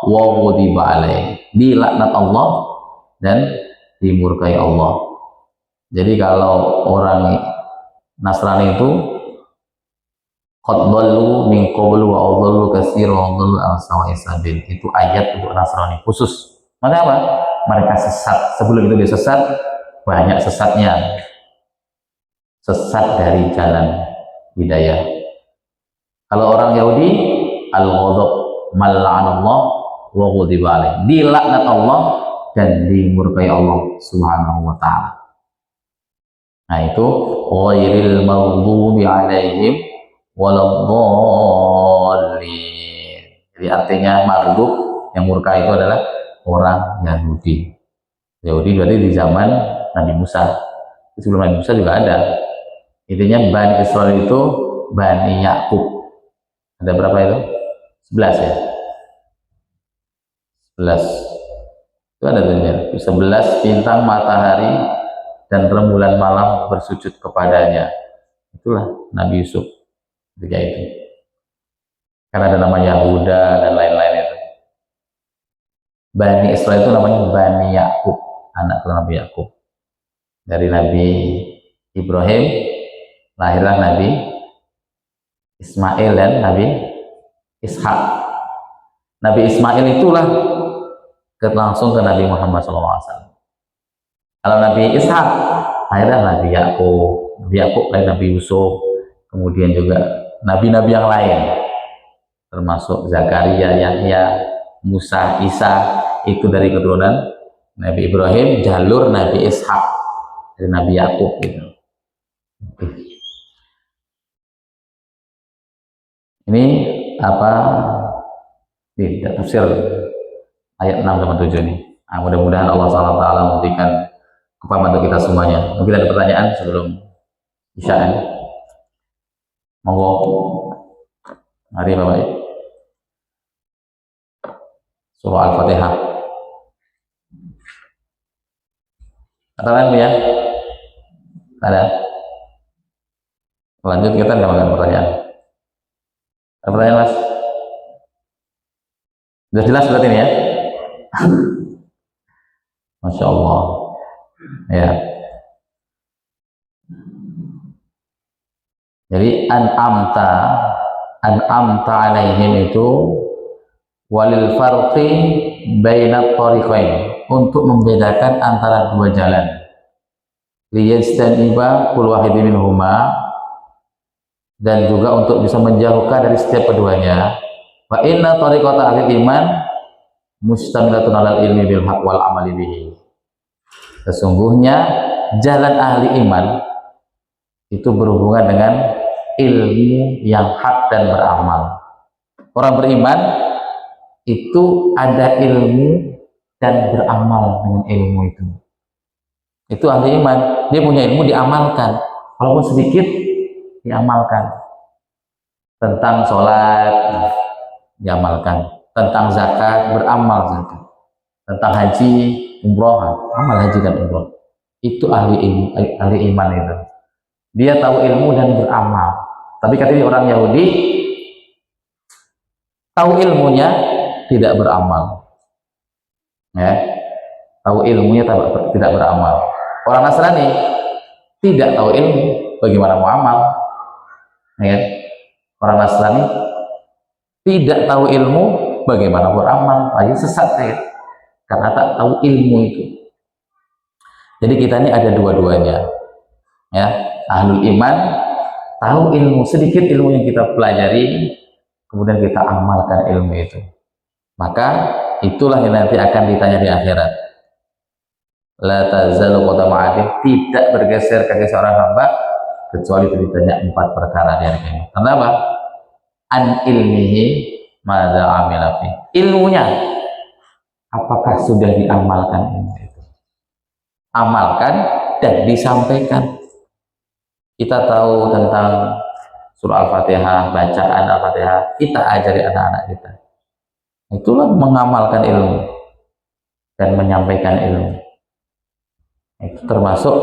wa ghadiba alaih, dilaknat Allah dan dimurkai Allah. Jadi kalau orang Nasrani itu qad dhallu min qablu wa adhallu katsiran wa adhallu an sawa'is sabil, itu ayat untuk Nasrani khusus. Maksudnya apa? Mereka sesat. Sebelum itu dia sesat, banyak sesatnya, sesat dari jalan hidayah. Kalau orang Yahudi, al-ghadab, mal'anallah wa ghadiba alaih, dilaknat Allah dan dimurkai Allah Subhanahu wa taala. Nah, itu ghairil maghdubi alaihim waladdallin. Jadi artinya maghdub, yang murka itu adalah orang Yahudi. Yahudi berarti di zaman Nabi Musa. Sebelum Nabi Musa juga ada. Intinya Bani Israel itu Bani Yakub. Ada berapa itu? 11 ya? 11. Itu ada tulisannya. 11 bintang matahari dan rembulan malam bersujud kepadanya. Itulah Nabi Yusuf ketika itu. Karena ada nama Yahuda dan lain-lain itu. Bani Israel itu namanya Bani Yakub, anak Nabi Yakub. Dari Nabi Ibrahim lahirlah Nabi Ismail dan Nabi Ishak. Nabi Ismail itulah langsung ke Nabi Muhammad SAW. Kalau Nabi Ishak lahirlah Nabi Yakub. Nabi Yakub lahir Nabi Yusuf. Kemudian juga nabi-nabi yang lain, termasuk Zakaria, Yahya, Musa, Isa, itu dari keturunan Nabi Ibrahim, jalur Nabi Ishak dari Nabi Yakub gitu. Ini apa? Tidak tafsir ayat 6 sama 7 ini. Nah, mudah-mudahan Allah SWT memberikan kepahaman untuk kita semuanya. Mungkin ada pertanyaan sebelum Isya. Monggo. Mari Bapak. Surah Al-Fatihah. Katakan ya. Ada. Lanjut kita nggak makan pertanyaan. Ada pertanyaan Mas? Sudah jelas berarti ini ya? Masya Allah. Ya. Jadi an'amta alaihim itu walil farqi bainat tariqain, untuk membedakan antara dua jalan. Liyajtaniba kul wahidin minhuma, dan juga untuk bisa menjauhkan dari setiap keduanya. Wa inna tariqata ahli iman mustamilatun alal ilmi bil haq wal amali bihi. Sesungguhnya jalan ahli iman itu berhubungan dengan ilmu yang hak dan beramal. Orang beriman itu ada ilmu dan beramal dengan ilmu itu. Itu ahli iman. Dia punya ilmu, diamalkan, walaupun sedikit diamalkan. Tentang sholat diamalkan, tentang zakat beramal zakat, tentang haji umroh amal haji dan umroh. Itu ahli iman itu. Dia tahu ilmu dan beramal. Tapi katanya orang Yahudi tahu ilmunya tidak beramal. Ya, tahu ilmunya tidak beramal. Orang Nasrani tidak tahu ilmu, bagaimana mau amal? Ya, orang Nasrani tidak tahu ilmu, bagaimana beramal? Ayo sesat ya, karena tak tahu ilmu itu. Jadi kita ini ada dua-duanya. Ya, ahlul iman tahu ilmu, sedikit ilmu yang kita pelajari, kemudian kita amalkan ilmu itu, maka itulah yang nanti akan ditanya di akhirat. La tazalu qadama 'abdin, tidak bergeser kaki seorang hamba kecuali itu ditanya 4 perkara di hari kiamat. Kenapa? An ilmihi madza amila fi, ilmunya apakah sudah diamalkan ilmu itu, amalkan dan disampaikan. Kita tahu tentang surah Al-Fatihah, bacaan Al-Fatihah, kita ajari anak-anak kita. Itulah mengamalkan ilmu. dan menyampaikan ilmu. Itu termasuk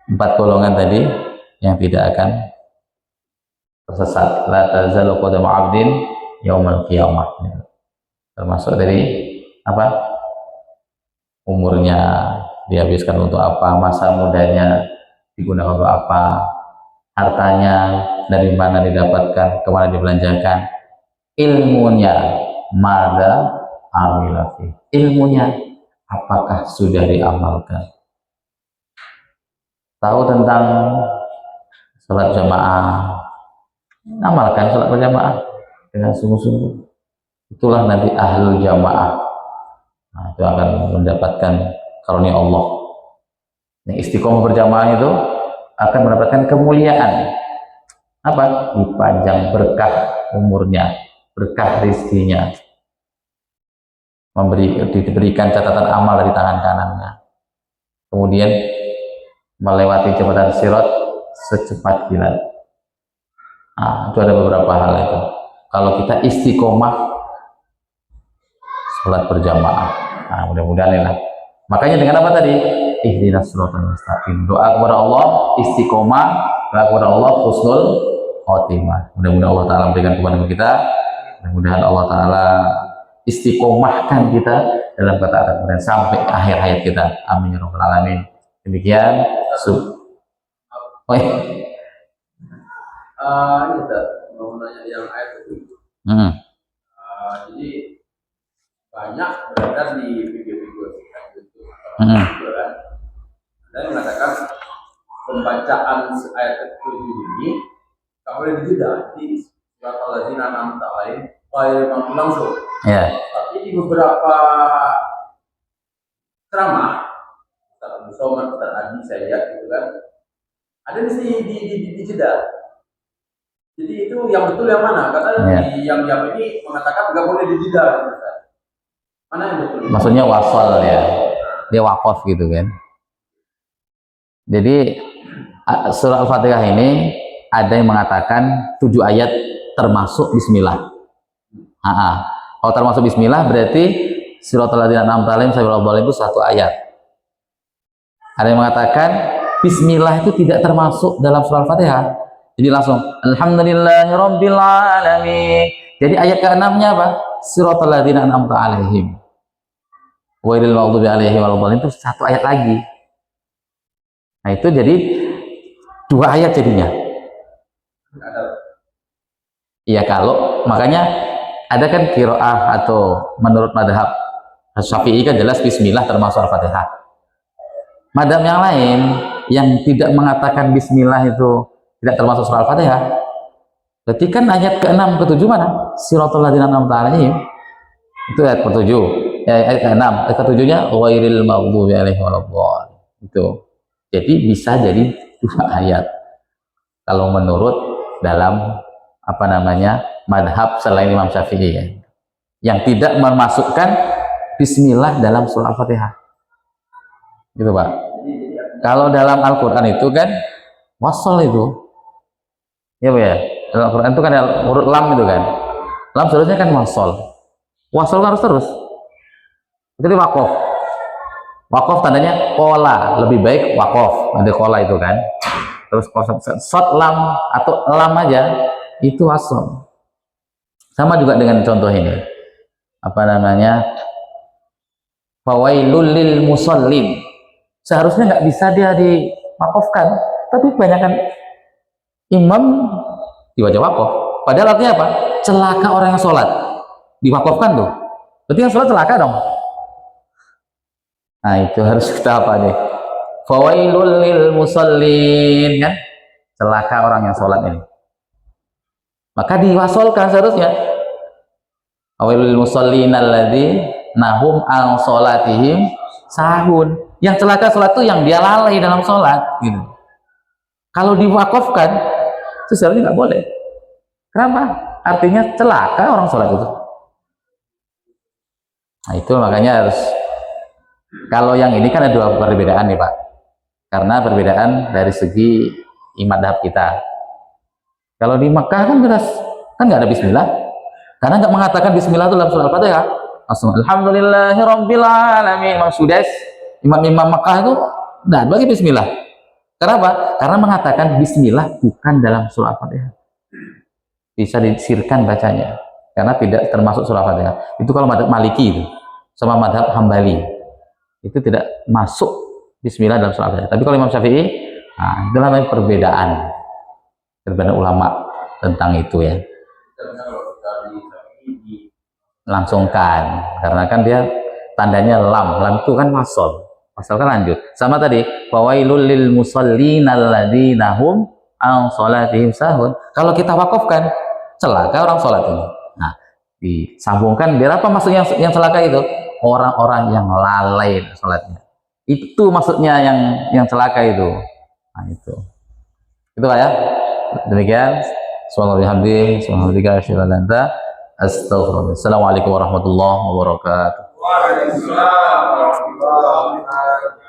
4 golongan tadi yang tidak akan tersesat. La tazalu qadamu 'abdin yaumal qiyamah. Termasuk dari apa? Umurnya dihabiskan untuk apa, masa mudanya digunakan untuk apa, hartanya dari mana didapatkan, kemana dibelanjakan, ilmunya mada amilafi, ilmunya apakah sudah diamalkan. Tahu tentang sholat jamaah, amalkan sholat berjamaah dengan sungguh-sungguh, itulah nanti ahlul jamaah. Nah, itu akan mendapatkan karunia Allah. Yang istiqomah berjamaah itu akan mendapatkan kemuliaan. Apa? Dipanjang berkah umurnya, berkah rezekinya, diberikan catatan amal dari tangan kanannya. Kemudian melewati jembatan Sirat secepat kilat. Nah, itu ada beberapa hal itu. Kalau kita istiqomah sholat berjamaah, nah mudah-mudahan lah. Makanya dengan apa tadi? Ihdinas shiratal mustaqim. Doa kepada Allah istiqomah, doa kepada Allah husnul khotimah. Mudah-mudahan Allah Ta'ala memberikan kepada kita. Mudah-mudahan Allah Ta'ala istiqomahkan kita dalam ketaatan dan sampai akhir hayat kita. Amin ya rabbal alamin. Demikian. Oh ya. Ini mau nanya yang ayat itu. Jadi banyak beredar di video-video itu kan, dan mengatakan pembacaan ayat ke-7 ini tak boleh dijeda di surat Al-Ladzina an'amta 'alaihim ghairil langsung. Ya. Tapi di beberapa ceramah, Ustaz Abdul Somad, Ustaz Adi saya gitu kan, ada di jeda. Jadi itu yang betul yang mana? Katanya yang ini mengatakan nggak boleh dijeda. Mana yang betul? Maksudnya wasol ya, dia wakaf gitu kan. Jadi surah Al-Fatihah ini ada yang mengatakan 7 ayat termasuk Bismillah. Kalau termasuk Bismillah berarti Siratal ladzina an'amta 'alaihim itu 1 ayat. Ada yang mengatakan Bismillah itu tidak termasuk dalam surah Al-Fatihah. Jadi langsung Alhamdulillahirabbil alamin. Jadi ayat ke-6-nya apa? Siratal ladzina an'amta 'alaihim ghairil maghdubi 'alaihim waladdallin, itu 1 ayat lagi. Nah itu jadi 2 ayat jadinya. Iya, kalau makanya ada kan qiraah atau menurut madhab Syafi'i kan jelas Bismillah termasuk Al-Fatihah. Madhab yang lain yang tidak mengatakan Bismillah itu tidak termasuk surah Al-Fatihah, berarti kan ayat ke-6 ke-7 mana? Siratal ladzina an'amta 'alaihim, itu ayat ke-7. Ayat ke-6, ayat ke-7-nya ghairil maghdubi 'alaihim waladdallin. Itu. Jadi bisa jadi 2 ayat. Kalau menurut dalam apa namanya? Madhab selain Imam Syafi'i ya. Yang tidak memasukkan Bismillah dalam surah Al-Fatihah. Gitu, Pak. Kalau dalam Al-Qur'an itu kan wasol itu. Ya, Pak ya. Dalam Al-Qur'an itu kan huruf lam itu kan. Lam seharusnya kan wasol. Wasol harus terus. Jadi wakof. Wakof tandanya kola, lebih baik wakof. Ada kola itu kan. Terus shot lam atau lam aja itu wasol. Sama juga dengan contoh ini. Apa namanya? Fawailul lil musallin. Seharusnya nggak bisa dia diwakofkan, tapi kebanyakan imam diwajib wakof. Padahal artinya apa? Celaka orang yang sholat. Diwakofkan tuh. Berarti yang sholat celaka dong. Nah itu harus kita apa nih? Fawailul lil musallin, kan? Celaka orang yang sholat ini. Maka diwasolkan seharusnya. Fawailul lil musallin alladzi nahum an sholatihim sahun. Yang celaka sholat itu yang dia lalai dalam sholat. Gitu. Kalau diwakofkan, itu seharusnya nggak boleh. Kenapa? Artinya celaka orang sholat itu. Nah itu makanya harus. Kalau yang ini kan ada 2 perbedaan nih Pak, karena perbedaan dari segi madhab kita. Kalau di Mekah kan jelas kan nggak ada Bismillah, karena nggak mengatakan Bismillah itu dalam surah Al-Fatihah. langsung alhamdulillahirabbil alamin. Imam Sudais, imam Makkah itu nah bagi bismillah. Kenapa? Karena mengatakan bismillah bukan dalam surah Al-Fatihah. Bisa disirkan bacanya karena tidak termasuk surah Al-Fatihah. Itu kalau madhab Maliki itu sama madhab Hambali itu tidak masuk bismillah dalam surah Al-Fatihah. Tapi kalau Imam Syafi'i, nah, itu namanya perbedaan ulama tentang itu ya. Langsungkan karena kan dia tandanya lam itu kan wasol kan lanjut sama tadi fawailul lil musallin alladzina hum an salatihim sahun. Kalau kita wakafkan celaka orang salat ini. Nah, disambungkan biar apa maksudnya yang celaka itu? Orang-orang yang lalai salatnya. Itu maksudnya yang celaka itu. Nah, itu Pak ya. Demikian. Astagfirullah. Assalamualaikum warahmatullahi wabarakatuh. Waalaikumsalam warahmatullahi wabarakatuh.